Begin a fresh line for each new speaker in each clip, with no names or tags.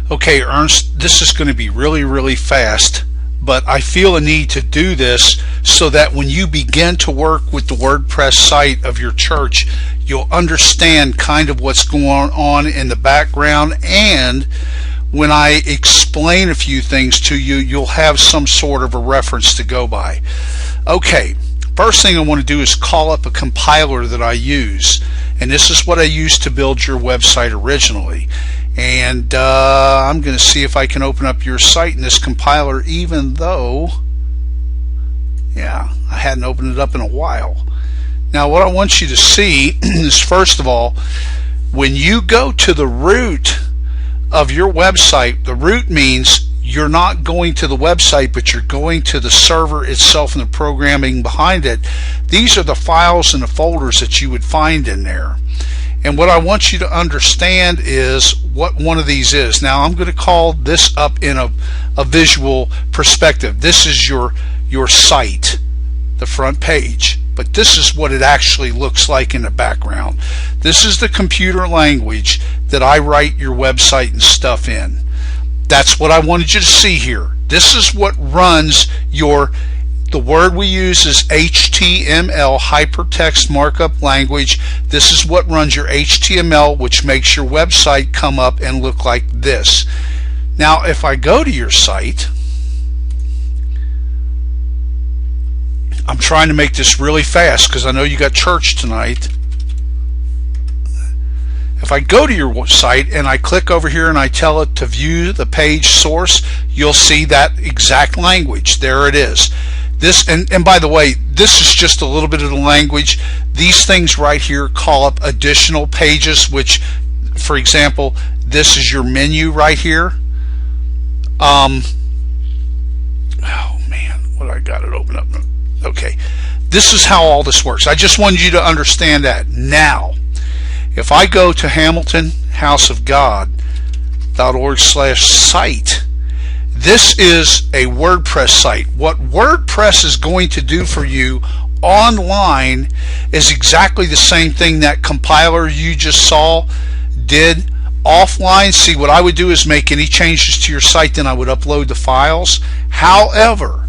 Okay, Ernst, this is going to be really fast, but I feel a need to do this so that when you begin to work with the WordPress site of your church, you'll understand kind of what's going on in the background, and when I explain a few things to you, you'll have some sort of a reference to go by. Okay, first thing I want to do is call up a compiler that I use, and this is what I used to build your website originally. And I'm going to see if I can open up your site in this compiler, even though, yeah, I hadn't opened it up in a while. Now what I want you to see is, first of all, when you go to the root of your website, the root means you're not going to the website, but you're going to the server itself and the programming behind it. These are the files and the folders that you would find in there. And what I want you to understand is what one of these is. Now I'm going to call this up in a visual perspective. This is your site, the front page. But this is what it actually looks like in the background. This is the computer language that I write your website and stuff in. That's what I wanted you to see here. This is what runs the word we use is HTML, hypertext markup language. This is what runs your HTML, which makes your website come up and look like this. Now if I go to your site, I'm trying to make this really fast because I know you got church tonight. If I go to your site and I click over here and I tell it to view the page source, you'll see that exact language. There it is. This, and by the way, this is just a little bit of the language. These things right here call up additional pages, which, for example, this is your menu right here. Oh man, what I got it open up. Okay, this is how all this works. I just wanted you to understand that. Now, if I go to hamiltonhouseofgod.org/site, this is a WordPress site. What WordPress is going to do for you online is exactly the same thing that compiler you just saw did offline. See, what I would do is make any changes to your site, then I would upload the files. However,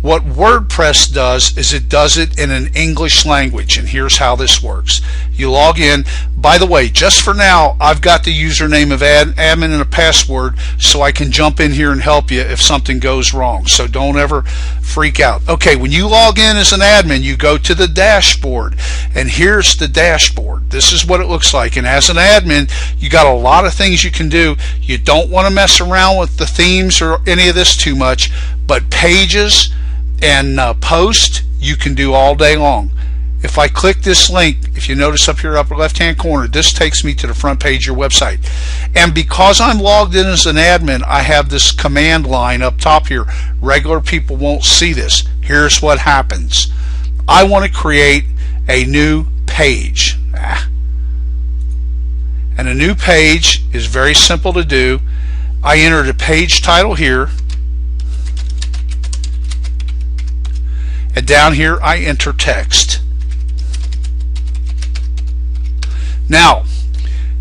what WordPress does is it does it in an English language, and here's how this works. You log in. By the way, just for now, I've got the username of admin and a password so I can jump in here and help you if something goes wrong. So don't ever freak out. Okay, when you log in as an admin, you go to the dashboard, and here's the dashboard. This is what it looks like. And as an admin, you got a lot of things you can do. You don't want to mess around with the themes or any of this too much, but pages and post you can do all day long. If I click this link, if you notice up here upper left hand corner, this takes me to the front page of your website. And because I'm logged in as an admin, I have this command line up top here. Regular people won't see this. Here's what happens. I want to create a new page. And a new page is very simple to do. I enter the page title here, and down here I enter text. Now,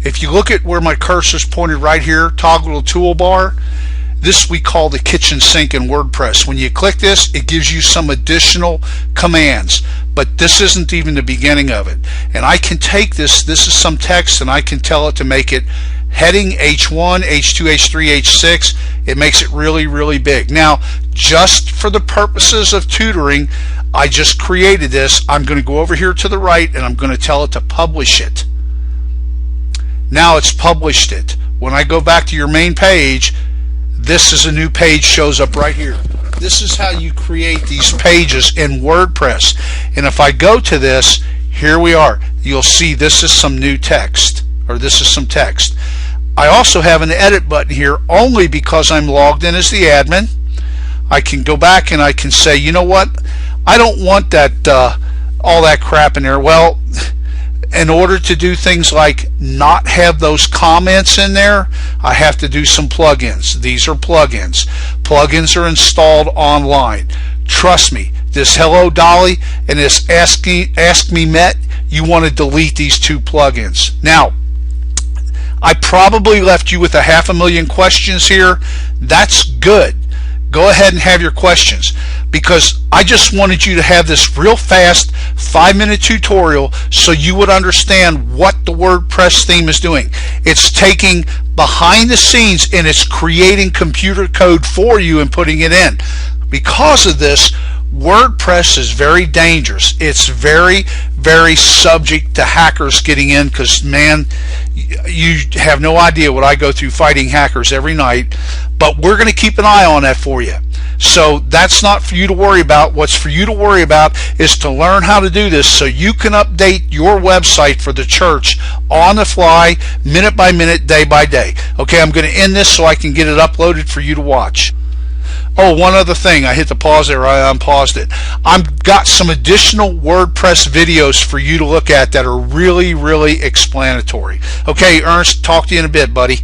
if you look at where my cursor is pointed right here, toggle the toolbar, this we call the kitchen sink in WordPress. When you click this, it gives you some additional commands, but this isn't even the beginning of it. And I can take this is some text, and I can tell it to make it heading H1, H2, H3, H6. It makes it really big. Now, just for the purposes of tutoring, I just created this. I'm going to go over here to the right, and I'm going to tell it to publish it. Now it's published it. When I go back to your main page, this is a new page shows up right here. This is how you create these pages in WordPress. And if I go to this, here we are. You'll see this is some new text, or this is some text. I also have an edit button here only because I'm logged in as the admin. I can go back and I can say, you know what, I don't want that all that crap in there. Well, in order to do things like not have those comments in there, I have to do some plugins. These are plugins. Plugins are installed online. Trust me, this Hello Dolly and this Ask Me Met, you want to delete these two plugins. Now, I probably left you with 500,000 questions here. That's good. Go ahead and have your questions, because I just wanted you to have this real fast 5-minute tutorial so you would understand what the WordPress theme is doing. It's taking behind the scenes and it's creating computer code for you and putting it in. Because of this, WordPress is very dangerous. It's very, very subject to hackers getting in, because, man, you have no idea what I go through fighting hackers every night. But we're going to keep an eye on that for you. So that's not for you to worry about. What's for you to worry about is to learn how to do this so you can update your website for the church on the fly, minute by minute, day by day. Okay, I'm going to end this so I can get it uploaded for you to watch. Oh, one other thing. I hit the pause there. I unpaused it. I've got some additional WordPress videos for you to look at that are really, really explanatory. Okay, Ernst, talk to you in a bit, buddy.